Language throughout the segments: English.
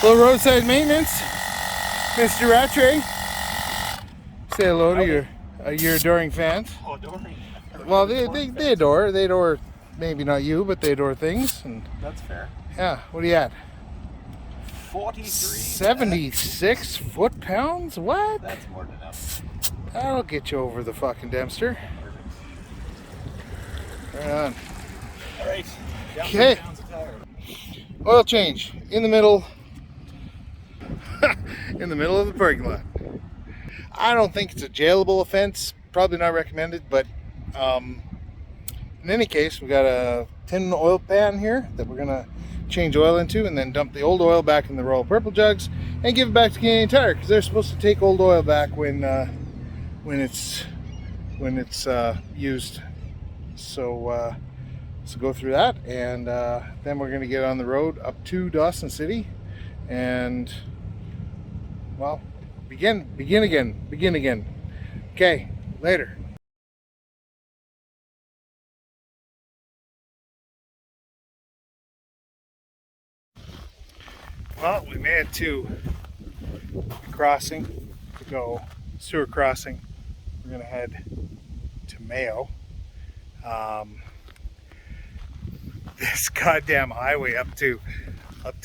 Little roadside maintenance, Mr. Rattray. Say hello to your adoring fans. Oh, adoring. Well, they adore maybe not you, but they adore things. And that's fair. yeah, what are you at? 43. 76 foot-pounds? What? That's more than enough. That'll get you over the fucking Dempster. Right on. All right. Okay. Oil change in the middle. In the middle of the parking lot. I don't think it's a jailable offense. Probably not recommended, but in any case, we got a tin oil pan here that we're gonna change oil into, and then dump the old oil back in the Royal Purple jugs and give it back to Canadian Tire, because they're supposed to take old oil back when it's used. So go through that, and then we're gonna get on the road up to Dawson City, and well, begin again. Okay, later. Well, we made it to the crossing to go sewer crossing. We're gonna head to Mayo. This goddamn highway up to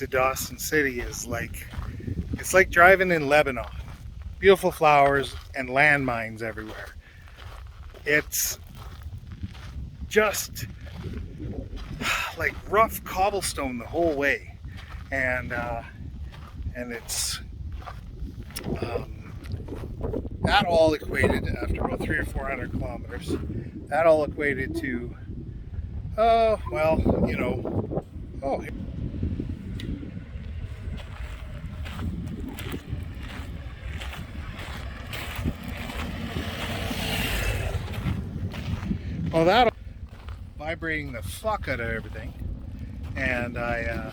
Dawson City is like, it's like driving in Lebanon. Beautiful flowers and landmines everywhere. It's just like rough cobblestone the whole way, and it's that all equated, after about 300 or 400 kilometers, that all equated to well, you know, well, that vibrating the fuck out of everything, and I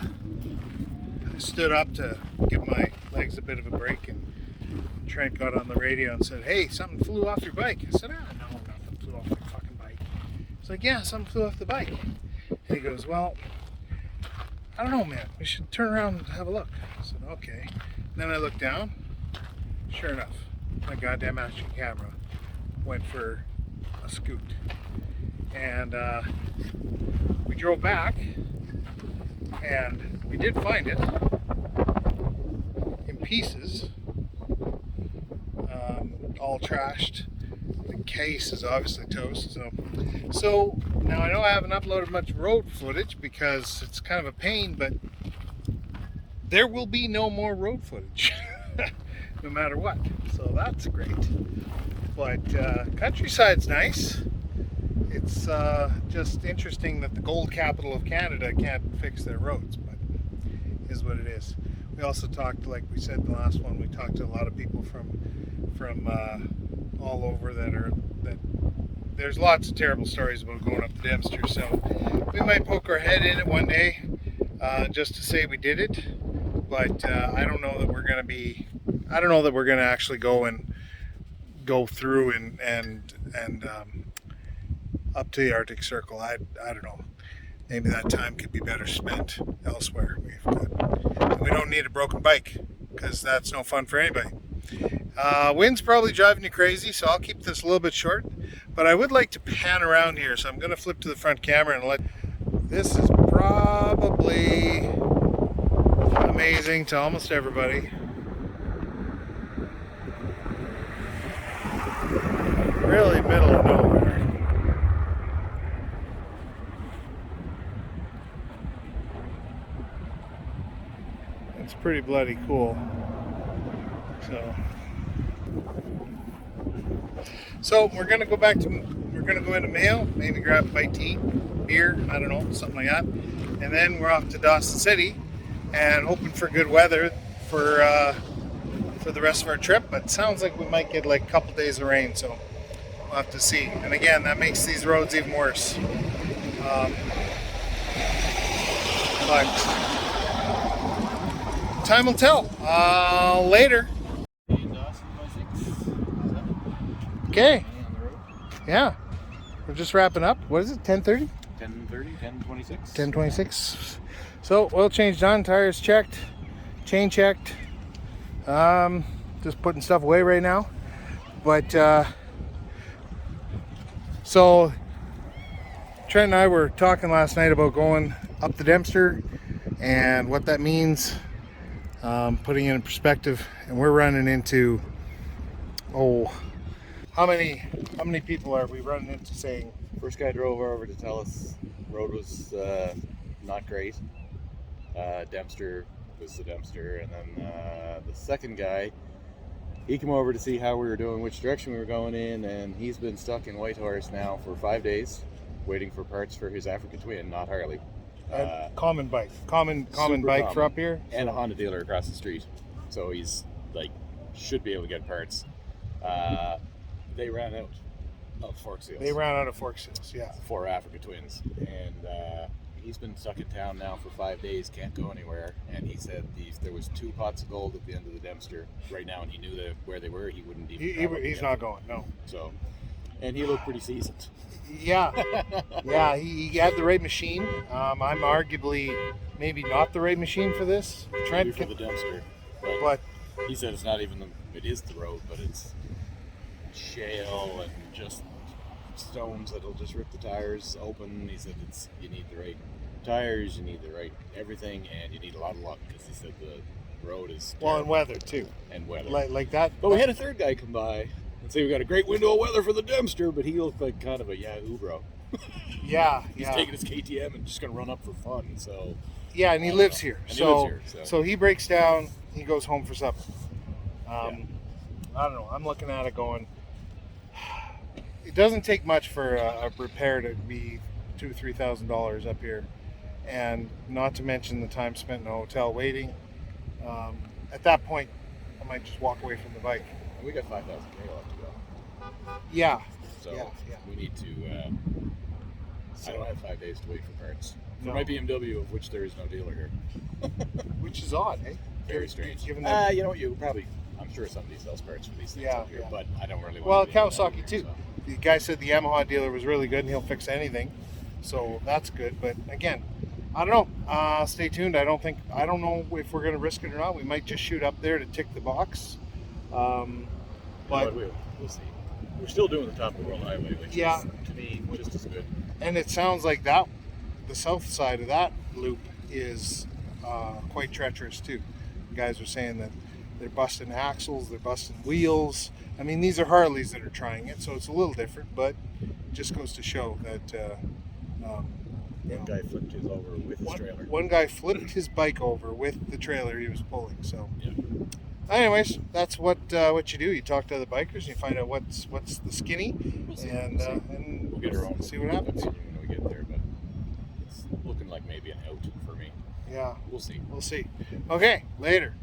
stood up to give my legs a bit of a break, and Trent got on the radio and said, "Hey, something flew off your bike." I said, "No, nothing flew off my fucking bike." He's like, "Yeah, something flew off the bike." And he goes, "Well, I don't know, man. We should turn around and have a look." I said, "Okay." And then I looked down. Sure enough, my goddamn action camera went for a scoot. And we drove back, and we did find it in pieces, all trashed. The case is obviously toast. So now I know I haven't uploaded much road footage because it's kind of a pain, but there will be no more road footage, no matter what. So that's great. But countryside's nice. It's just interesting that the gold capital of Canada can't fix their roads, but it is what it is. We also talked, like we said in the last one, we talked to a lot of people from all over that there's lots of terrible stories about going up the Dempster, so we might poke our head in it one day just to say we did it, but I don't know that we're going to actually go through and up to the Arctic Circle. I don't know. Maybe that time could be better spent elsewhere. We don't need a broken bike, because that's no fun for anybody. Wind's probably driving you crazy, so I'll keep this a little bit short. But I would like to pan around here, so I'm going to flip to the front camera and let. This is probably amazing to almost everybody. Really middle of nowhere. It's pretty bloody cool. So we're gonna go into Mayo, maybe grab a bite to eat, beer, I don't know, something like that, and then we're off to Dawson City, and hoping for good weather for the rest of our trip. But it sounds like we might get like a couple days of rain, so we'll have to see. And again, that makes these roads even worse. But time will tell. Later. Okay. Yeah. We're just wrapping up. What is it? 10:30? 10:30, 10:26. 10:26. So oil change done, tires checked, chain checked. Just putting stuff away right now. But so Trent and I were talking last night about going up the Dempster and what that means, putting it in perspective. And we're running into, how many people are we running into saying? First guy drove over to tell us road was not great. Dempster was the Dempster, and then the second guy, he came over to see how we were doing, which direction we were going in, and he's been stuck in Whitehorse now for 5 days, waiting for parts for his Africa Twin, not Harley. Common bike, common bike for up here, and a Honda dealer across the street. So he's like, should be able to get parts. They ran out of fork seals. They ran out of fork seals, yeah. For Africa Twins, and he's been stuck in town now for 5 days, can't go anywhere. And he said there was 2 pots of gold at the end of the Dempster right now, and he knew that where they were, he wouldn't even. He's not going, no. So, and he looked pretty seasoned. Yeah, yeah. He had the right machine. I'm arguably maybe not the right machine for this. Maybe for the Dempster, but he said it's not even it is the road, but it's shale and just stones that'll just rip the tires open. He said you need the right tires, you need the right everything, and you need a lot of luck, because he said the road is terrible. And weather too. And weather. Like that. But we had a third guy come by and say we got a great window of weather for the Dempster, but he looked like kind of a Yahoo bro. Yeah, He's taking his KTM and just gonna run up for fun. So yeah, and he lives here. So he breaks down. He goes home for supper. I don't know. I'm looking at it going, it doesn't take much for a repair to be $2,000-3,000 up here, and not to mention the time spent in a hotel waiting. At that point, I might just walk away from the bike. And we got 5,000 left to go. Yeah. So yeah. we need to. I don't have 5 days to wait for parts for No. my BMW, of which there is no dealer here. Which is odd, eh? Very strange. Given that, You know what? You probably. I'm sure somebody sells parts for these things up here, but I don't really want. well, to Kawasaki too. The guy said the Yamaha dealer was really good and he'll fix anything, so that's good. But again, I don't know. Stay tuned. I don't know if we're going to risk it or not. We might just shoot up there to tick the box. But we'll see. We're still doing the top of the world highway, which is to me just as good. And it sounds like the south side of that loop is quite treacherous too. The guys are saying that they're busting axles, they're busting wheels. I mean, these are Harleys that are trying it, so it's a little different, but it just goes to show that One guy flipped his over with his trailer. One guy flipped his bike over with the trailer he was pulling. So, yeah. Anyways, that's what you do. You talk to other bikers, you find out what's the skinny, and We'll get our own. see what happens. When we get there, but it's looking like maybe an out for me. Yeah, We'll see. we'll see. Okay, later.